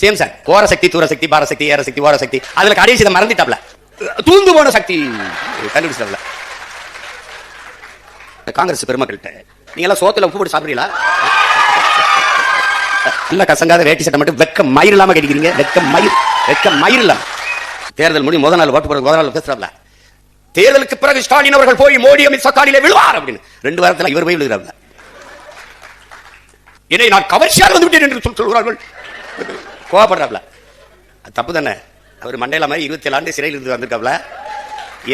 Same sir. ஓர சக்தி, தூர சக்தி, பார சக்தி, ஏற சக்தி, ஓர சக்தி. அதுல கடைசி இதை மறந்துட்டாப்ல. தூந்து போன சக்தி கண்டுபிடிச்சாப்ல. காங்கிரஸ் பெருமக்கள்கிட்ட நீங்க எல்லாம் சோத்துல உப்பு போட்டு சாப்பிடுறீங்களா? நல்ல கசங்காத வேட்டி சட்டை மட்டும் வெக்க மயிர் இல்லாம கட்டிக்கிறீங்க. வெக்க மயிர் இல்லாம. தேர்தல் முடி முதல் நாள் ஓட்டு போட முதல் நாள் பேசுறாப்ல. தேர்தலுக்கு பிறகு ஸ்டாலின் அவர்கள் போய் மோடி அமித் ஷா காலிலே விழுவார் அப்படின்னு 2 வாரத்தில் இவர் போய் விழுகிறாப்ல. என்னை நான் கவர்ச்சியாக வந்து விட்டேன் என்று சொல்கிறார்கள். கோவப்படுறாப்ல. தப்பு தானே. அவர் மண்டேலா மாதிரி 27 ஆண்டு சிறையில் இருந்து வந்திருக்காப்ல.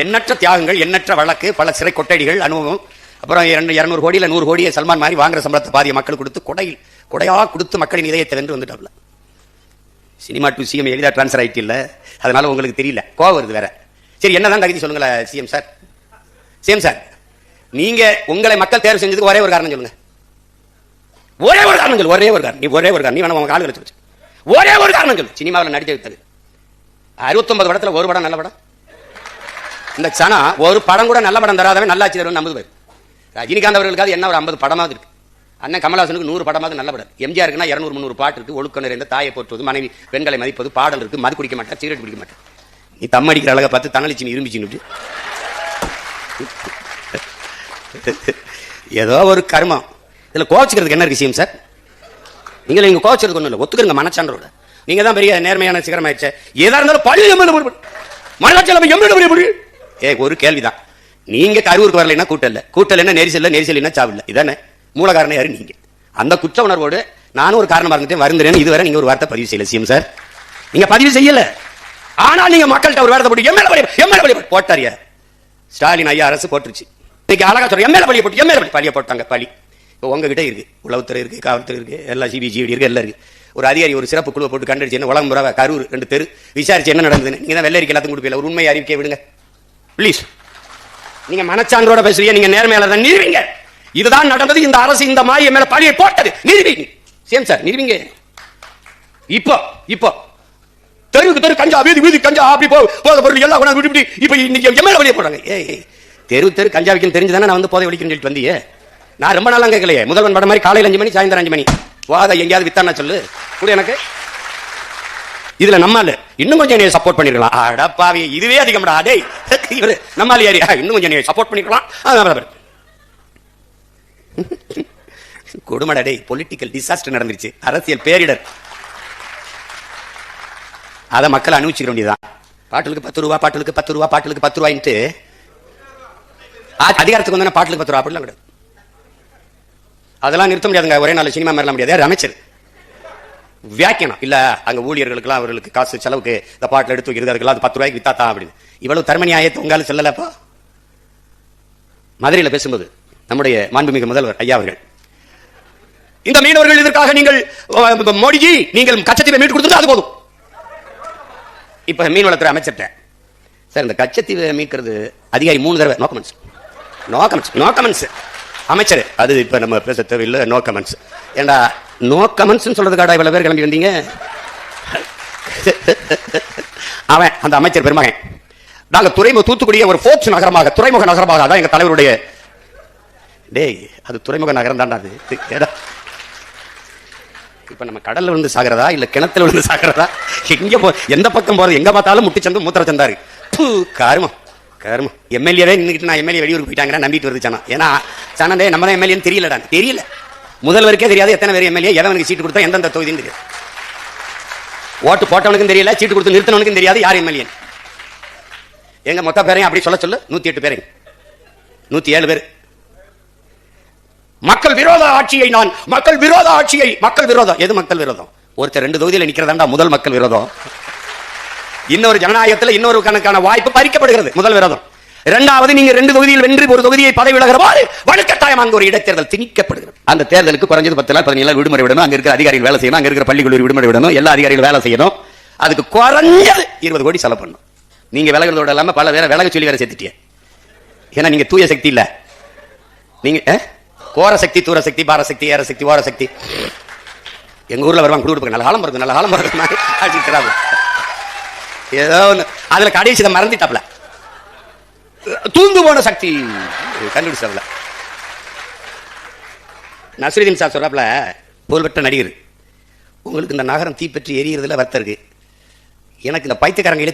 எண்ணற்ற தியாகங்கள், எண்ணற்ற வழக்கு, பல சிறை கொட்டடிகள், அனுபவம். அப்புறம் 200 கோடியில் 100 கோடியை சல்மான் மாதிரி வாங்குற சம்பளத்தை பாதிய மக்கள் கொடுத்து கொடையா கொடுத்து மக்களின் இதயத்தை வென்று வந்துட்டாப்ல. சினிமா டு சிஎம் எளிதா டிரான்ஸ்ஃபர் ஆயிட்டு இல்ல, அதனால உங்களுக்கு தெரியல, கோவம் வருது வேற. சரி, என்னதான் தகுதி சொல்லுங்களேன் சிஎம் சார். சிஎம் சார், நீங்க உங்களை மக்கள் தேர்வு செஞ்சதுக்கு ஒரே ஒரு காரணம் சொல்லுங்க. ஒரே ஒரு காரணம் சொல்லு. ஒரே ஒரு காரணம். நீ ஒரே ஒரு காரணம். நீ வேணா உங்க ஆளுகளை சொல்லு. ஒரே ஒரு காரணம் சொல்லு. சினிமாவில் நடிக்க வைத்தது 69 படத்துல ஒரு படம் நல்ல படம். இந்த சனா ஒரு படம் கூட நல்ல படம் தராதவன் நல்லாச்சு தருவன் 50 பேர். ரஜினிகாந்த் அவர்களுக்காவது என்ன ஒரு 50 படமாவது இருக்கு. அண்ணன் கமலஹாசனுக்கு 100 படமாவது நல்ல படம். எம்ஜிஆர் இருக்குன்னா 200-300 பாட்டு இருக்கு. ஒழுக்க நிறைந்த தாயை போற்றுவது, மனைவி பெண்களை மதிப்பது, பாடல் இருக்கு. மது குடிக்க மாட்டேன், சிகரெட் குடிக்க மாட்டேன். நீ தம் அடிக்கிற அழகை பார்த்து தனலிச்சு இரும்பிச்சு. ஏதோ ஒரு கர்மம். இதுல கோவச்சுக்கிறதுக்கு என்ன இருக்கு சிஎம் சார்? நீங்க இங்க கோவச்சுறது ஒண்ணும் இல்லை. ஒத்துக்கிறங்க மனச்சான்றோட. நீங்க தான் பெரிய நேர்மையான சிகரம் ஆயிடுச்சு. ஏதா இருந்தாலும் பள்ளி ஒரு கேள்விதான். நீங்க கரூருக்கு வரலைன்னா கூட்டல் என்ன நெரிசல் என்ன சாவில்லை. இதானே மூல காரணம் யாரு? நீங்க. அந்த குற்ற உணர்வோடு நானும் ஒரு காரணமா இருந்துட்டு வருந்தேன். இதுவரை நீங்க ஒரு வார்த்தை பதிவு செய்யல சிஎம் சார். நீங்க பதிவு செய்யல. ஆனால் நீங்க மக்கள்கிட்ட ஒரு வார்த்தை போட்டு எம்எல்ஏ போட்டாரியா ஸ்டாலின் ஐயா அரசு போட்டுருச்சு. இன்னைக்கு அழகா சொல்ற எம்எல்ஏ பழிய போட்டாங்க. பழி இப்போ உங்ககிட்ட இருக்கு. உளவுத்துறை இருக்கு, காவல்துறை இருக்கு, எல்லா சிபிசிஐடி இருக்கு, எல்லாம் இருக்கு. ஒரு அதிகாரி ஒரு சிறப்பு குழுவை போட்டு கண்டடிச்சு என்ன உலகம் புறா கரூர் 2 தெரு விசாரிச்சு என்ன நடந்ததுன்னு நீங்க தான் வெள்ளரிக்கை எல்லாத்தையும் கொடுப்பீங்க. ஒரு உண்மை அறிவிக்கை விடுங்க பிளீஸ். நீங்க மனச்சான்றோட பேசுறீங்க. நீங்க நேர்மையாளர் தான். நிறுவீங்க. இதுதான் நடந்தது. இந்த அரசு இந்த மாதிரி மேல பழியை போட்டது. நிறுவீங்க சேம் சார். நிறுவீங்க. இப்போ தெருவுக்கு தெரு கஞ்சா, வீதி கஞ்சா, அப்படி போத பொருள் எல்லாம் கொண்டாந்து விட்டு இப்ப இன்னைக்கு எம்எல்ஏ வழியே போடுறாங்க. தெரு கஞ்சா வைக்கணும் தெரிஞ்சுதானே நான் வந்து போதை ஒழிக்கணும்னு சொல்லிட்டு வந்தியே. நான் ரொம்ப நாளாக கேட்கலையே. முதல்வன் படம் மாதிரி காலையில் 5 மணி, சாயந்தரம் 5 மணி வாத எங்கேயாவது வித்தானா சொல்லு கூட எனக்கு. இதுல நம்மால இன்னும் கொஞ்சம் நீ சப்போர்ட் பண்ணிருக்கலாம். அடப்பாவி, இதுவே அதிகம்டா. டேய் இவரு நம்மால யாரு இன்னும் கொஞ்சம் நீ சப்போர்ட் பண்ணிருக்கலாம். கொடுமடா டேய். பொலிட்டிக்கல் டிசாஸ்டர் நடந்துருச்சு. அரசியல் பேரிடர். அதை மக்கள் அனுபவிச்சுக்க வேண்டியதுதான். பாட்டுக்கு 10 ரூபா, பாட்டுக்கு 10 ரூபா, பாட்டுக்கு 10 ரூபாய்ட்டு அதிகாரத்துக்கு வந்து பாட்டுக்கு 10 ரூபா அப்படிலாம் கிடையாது. அதெல்லாம் நிறுத்த முடியாதுங்க. ஒரே நாள் சினிமா மாதிரிலாம் முடியாது. அமைச்சர் வியாக்கியம் இல்ல, அங்க ஊழியர்களுக்கெல்லாம் அவர்களுக்கு காசு செலவுக்கு இந்த பாட்டில் எடுத்து வைக்கிறது, அதுக்கெல்லாம் 10 ரூபாய்க்கு வித்தாத்தா அப்படின்னு. இவ்வளவு தர்மணி ஆயத்து உங்களால செல்லலப்பா. மதுரையில் பேசும்போது நம்முடைய மாண்புமிகு முதல்வர் ஐயா அவர்கள், இந்த மீனவர்கள் இதற்காக நீங்கள் மோடிஜி நீங்கள் கச்சத்தீவை மீட்டு கொடுத்துட்டு அது போதும். இப்ப மீன்வளத்துறை அமைச்சர்கிட்ட சார் இந்த கச்சத்தீவை மீட்கிறது அதிகாரி 3 தடவை நோ கமெண்ட்ஸ் அமைச்சர். அது இப்ப நம்ம பேச தேவையில்லை. No comments. ஏண்டா நோ கமெண்ட்ஸ் சொல்றதுக்காடா இவ்வளவு பேர் கிளம்பி வந்தீங்க? அவன் அந்த அமைச்சர் பெருமகன். நாங்க தூத்துக்குடிய ஒரு போர்ட்ஸ் நகரமாக, துறைமுக நகரமாக அதான் எங்க தலைவருடைய. டேய் அது துறைமுக நகரம் தான்டா அது. இப்ப நம்ம கடல்ல விழுந்து சாகிறதா இல்ல கிணத்துல விழுந்து சாகிறதா? எங்க எந்த பக்கம் போறது? எங்க பார்த்தாலும் முட்டிச்சந்து மூத்திர சந்தாரு. காருமம் எம்எல்ஏவே நின்றுட்டு நான் எம்எல்ஏ வெளியூருக்கு போயிட்டாங்க நம்பிட்டு வருது சனா. ஏன்னா சனதே நம்ம தான் எம்எல்ஏன்னு தெரியல. முதல்வருக்கே தெரியாது எத்தனை பேர் எம்எல்ஏ, எவனுக்கு சீட்டு கொடுத்தா எந்தெந்த தொகுதின்னு தெரியாது. ஓட்டு போட்டவனுக்கும் தெரியல, சீட்டு கொடுத்து நிறுத்தினவனுக்கும் தெரியாது யார் எம்எல்ஏ. எங்க மொத்த பேரையும் அப்படி சொல்லு 108 பேரை 107 பேர். மக்கள் விரோத ஆட்சியை மக்கள் விரோதம். எது மக்கள் விரோதம்? ஒருத்தர் 2 தொகுதியில் நிக்கிறதாண்டா முதல் மக்கள் விரோதம். இன்னொரு ஜனநாயகத்தில் இன்னொரு கணக்கான வாய்ப்பு பறிக்கப்படுகிறது. முதல் விரோதம். இரண்டாவது, நீங்க 2 தொகுதியில் வென்று ஒரு தொகுதியை பதவி விலகிற போது வலுக்கட்டாயம் அங்கு ஒரு இடைத்தேர்தல் திணிக்கப்படுகிறது. அந்த தேர்தலுக்கு குறைஞ்சது 10 நாள் 17 நாள் விடுமுறை விடணும். அங்க இருக்கிற அதிகாரிகள் வேலை செய்யணும். அங்க இருக்கிற பள்ளி கல்லூரி விடுமுறை விடணும். எல்லா அதிகாரிகள் வேலை செய்யணும். அதுக்கு குறைஞ்சது 20 கோடி செலவு பண்ணணும். நீங்க விலகிறதோட இல்லாம பல வேற விலக சொல்லி வேற சேர்த்துட்டிய. ஏன்னா நீங்க தூய சக்தி இல்ல. நீங்க கோர சக்தி, தூர சக்தி, பார சக்தி, ஏற சக்தி, ஓர சக்தி. எங்க ஊர்ல வருவாங்க குடியிருப்பாங்க. நல்ல காலம் வருது ஏதோ அதுல கடைசி இதை மறந்துட்டாப்ல. தூந்து போன சக்தி கண்டுபிடிச்சாப்ல. நஸ்ருதீன் சார் சொல்றாப்ல, புகழ்பெற்ற நடிகர், உங்களுக்கு இந்த நகரம் தீப்பற்றி எரியறதுல வருத்தம் இருக்கு. எனக்கு இந்த பைத்தியக்காரங்க